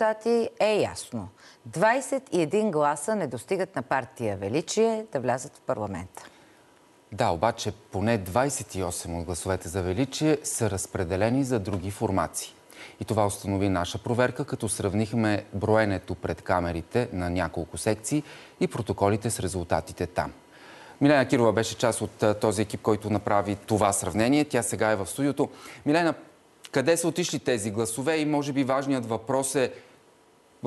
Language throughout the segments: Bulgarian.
резултати е ясно. 21 гласа не достигат на партия Величие да влязат в парламента. Да, обаче поне 28 от гласовете за Величие са разпределени за други формации. И това установи наша проверка, като сравнихме броенето пред камерите на няколко секции и протоколите с резултатите там. Милена Кирова беше част от този екип, който направи това сравнение. Тя сега е в студиото. Милена, къде са отишли тези гласове и може би важният въпрос е: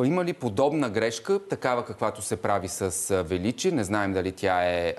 има ли подобна грешка, такава каквато се прави с Величие, не знаем дали тя е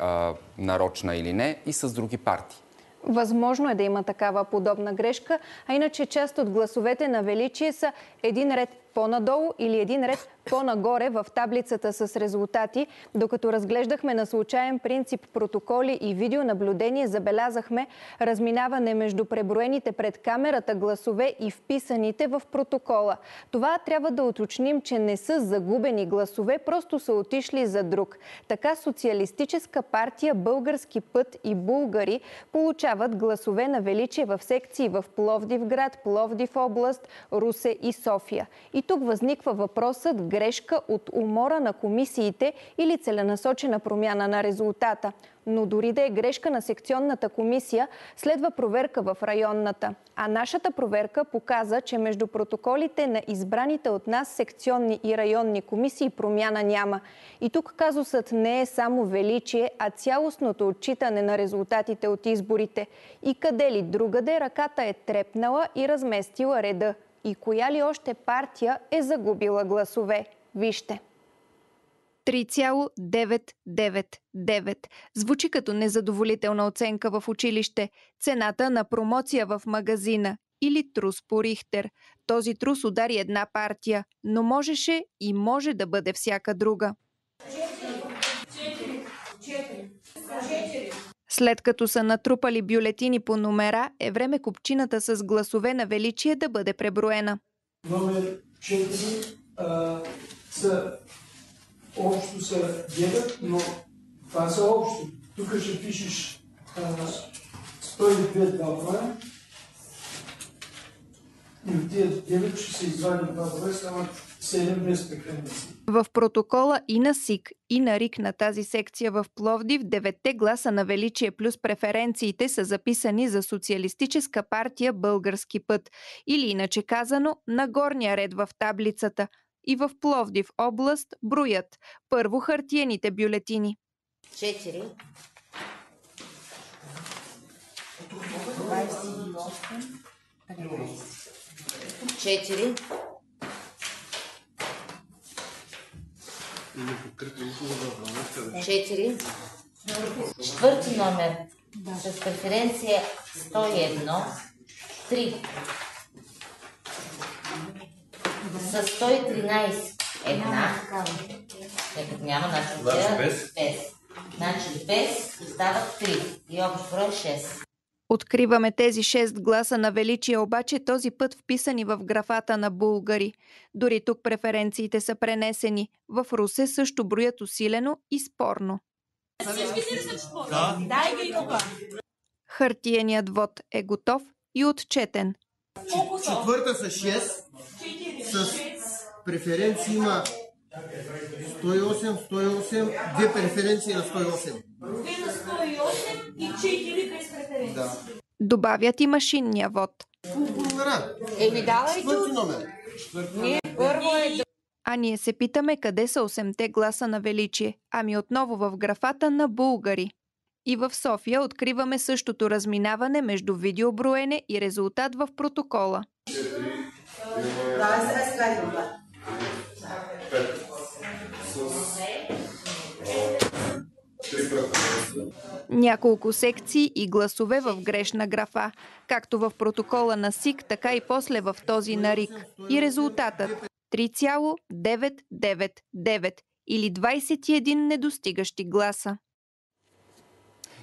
нарочна или не, и с други партии? Възможно е да има такава подобна грешка, а иначе част от гласовете на Величие са един ред по-надолу или един ред по-нагоре в таблицата с резултати. Докато разглеждахме на случайен принцип протоколи и видеонаблюдение, забелязахме разминаване между преброените пред камерата гласове и вписаните в протокола. Това трябва да уточним, че не са загубени гласове, просто са отишли за друг. Така Социалистическа партия, Български път и Булгари получават гласове на Величие в секции в Пловдивград, Пловдив област, Русе и София. И тук възниква въпросът: грешка от умора на комисиите или целенасочена промяна на резултата. Но дори да е грешка на секционната комисия, следва проверка в районната. А нашата проверка показа, че между протоколите на избраните от нас секционни и районни комисии промяна няма. И тук казусът не е само Величие, а цялостното отчитане на резултатите от изборите. И къде ли другаде ръката е трепнала и разместила реда. И коя ли още партия е загубила гласове? Вижте. 3,999. Звучи като незадоволителна оценка в училище. Цената на промоция в магазина. Или трус по Рихтер. Този трус удари една партия, но можеше и може да бъде всяка друга. След като са натрупали бюлетини по номера, е време купчината с гласове на Величие да бъде преброена. Номер 4 общо са 9, но това са общо. Тук ще пишеш 102 броя и от тия 9 ще се извади 2 броя, стават 7 без преференции. В протокола и на СИК, и на РИК на тази секция в Пловдив, 9 гласа на Величие плюс преференциите са записани за Социалистическа партия Български път. Или иначе казано, на горния ред в таблицата. И в Пловдив област броят първо хартиените бюлетини. 4. 4. Четвърти номер с преференция 101. 3. С 113 една. Няма значи без. Значи без стават 3 и общ брой 6. Откриваме тези 6 гласа на Величие, обаче този път вписани в графата на Булгари. Дори тук преференциите са пренесени. В Русе също броят усилено и спорно. Хартиеният вод е готов и отчетен. Четвърта са 6. С преференции има 108, 108, две преференции на 108. 2 на 108 и 4 без преференции. Да. Добавят и машинния вод. Четвърти номер. А ние се питаме къде са 8-те гласа на Величие. Ами отново в графата на Булгари. И в София откриваме същото разминаване между видеоброене и резултат в протокола. Няколко секции и гласове в грешна графа, както в протокола на СИК, така и после в този на РИК. И резултатът 3,999 или 21 недостигащи гласа.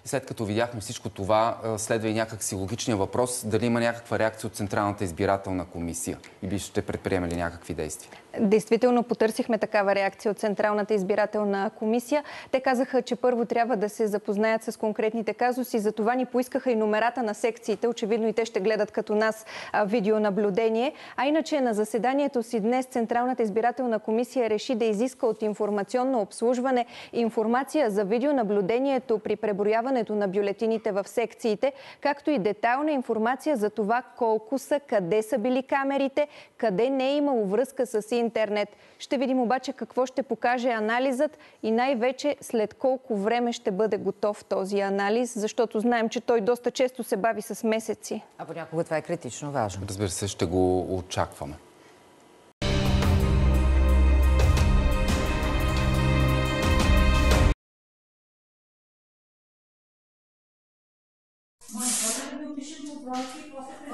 И след като видяхме всичко това, следва и някак си логичния въпрос дали има някаква реакция от Централната избирателна комисия и ще предприеме ли някакви действия. Действително потърсихме такава реакция от Централната избирателна комисия. Те казаха, че първо трябва да се запознаят с конкретните казуси. Затова ни поискаха и номерата на секциите. Очевидно и те ще гледат като нас видеонаблюдение. А иначе на заседанието си днес Централната избирателна комисия реши да изиска от информационно обслужване информация за видеонаблюдението при преброяването на бюлетините в секциите, както и детайлна информация за това колко са, къде са били камерите, къде не е имало връзка с интернет. Ще видим обаче какво ще покаже анализът и най-вече след колко време ще бъде готов този анализ, защото знаем, че той доста често се бави с месеци. А понякога това е критично важно. Разбира се, ще го очакваме.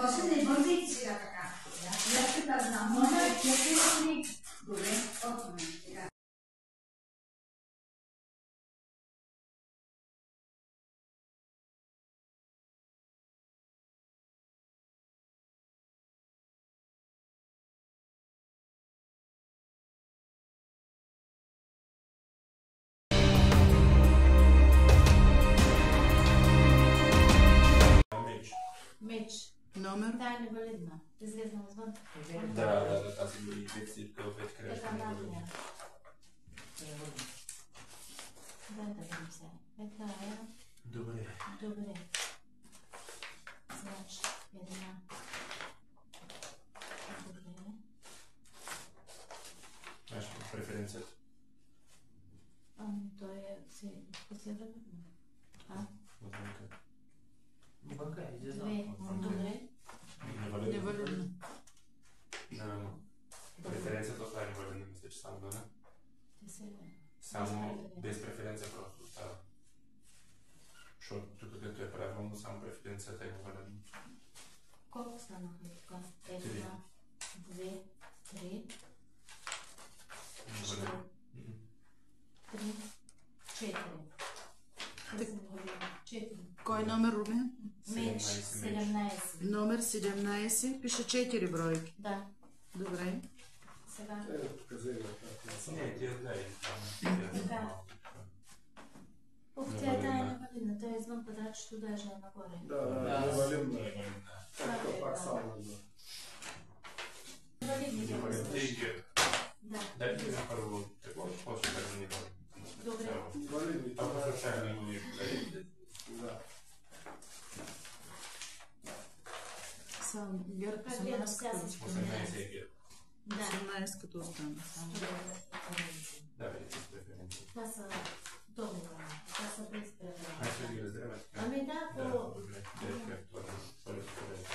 После не бързайте сега така. Я ще да знам. Добре, отвън. Меч. Номер? Тая не валидна. Излезна извън. Да, тази инвестиция в пет края. Така надвия. Дай да видим сега. Тая. Добре. Добре. Значи, една. Добре. Знаеш преференцията? Той е си фокусиран. Отвънка. Две. Добре. Невалидно. Преференцията това е невалидно, мисля, че само да не. Само без преференция просто остава. Защото тук като е правилно, само преференцията е невалидна. Колко станаха тук? Една, две, три. Три, четири. Кой номер, Румен? Меч 17. Номер 17. Пише 4 бройки. Да. Добре. Сега. Не, тия дай. Ох, тя е тая невалидна. Той е извън квадратчето, даже е нагоре. Да, невалидна. Както пак само. Валидните гласуваш. Да. Дайте ми първо какво, после да ни бъде. Добре. Това случайно не е. Да. Сам ГЕРБ Как гледам сега с 18 е ГЕРБ. Да. 18 като остана. Да, видите с преференция. Това са добри хора. Това са без преференция. Ай, ще ги разделяме така. Ами да, по... Добре. Как това е? Първи поред.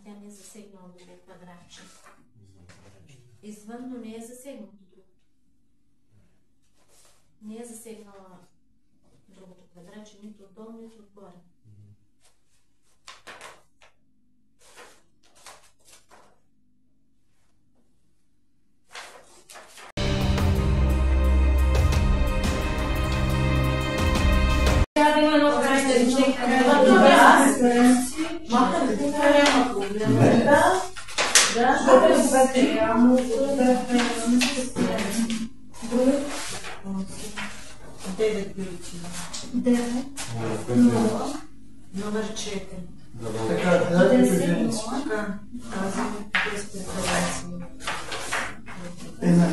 Тя не е засегнала друго квадратче. Извън, но не е засегнато друго. Не е засегнала другото квадратче, нито отдолу, нито отгоре. Девет бюлетина. Номер 4. Така, дайте преференция. Така, тази без преференция. Една.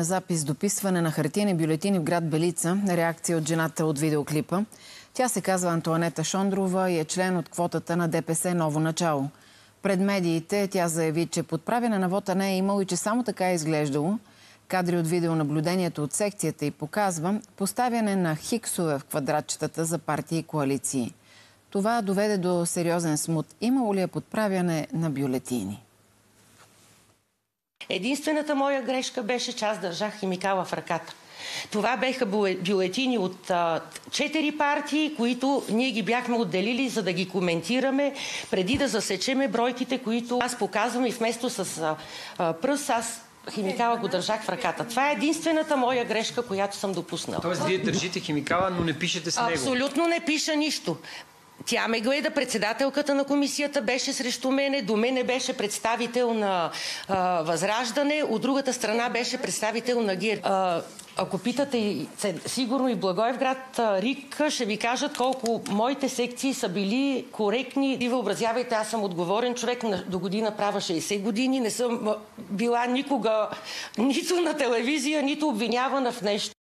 незаконния запис дописване на хартиени бюлетини в град Белица. Реакция от жената от видеоклипа. Тя се казва Антоанета Шондрова и е член от квотата на ДПС Ново начало. Пред медиите тя заяви, че подправяне на вота не е имало и че само така е изглеждало. Кадри от видеонаблюдението от секцията и показва поставяне на хиксове в квадратчетата за партии и коалиции. Това доведе до сериозен смут. Имало ли е подправяне на бюлетини? Единствената моя грешка беше, че аз държах химикала в ръката. Това беха бюлетини от 4 партии, които ние ги бяхме отделили, за да ги коментираме, преди да засечеме бройките, които аз показвам и вместо с пръст, аз химикала го държах в ръката. Това е единствената моя грешка, която съм допуснала. Тоест, вие държите химикала, но не пишете с него? Абсолютно не пиша нищо. Тя ме гледа, председателката на комисията беше срещу мене, до мене беше представител на Възраждане, от другата страна беше представител на ГЕРБ. Ако питате, сигурно и Благоевград, РИК ще ви кажат колко моите секции са били коректни. И въобразявайте, аз съм отговорен човек, до година права 60 години, не съм била никога нито на телевизия, нито обвинявана в нещо.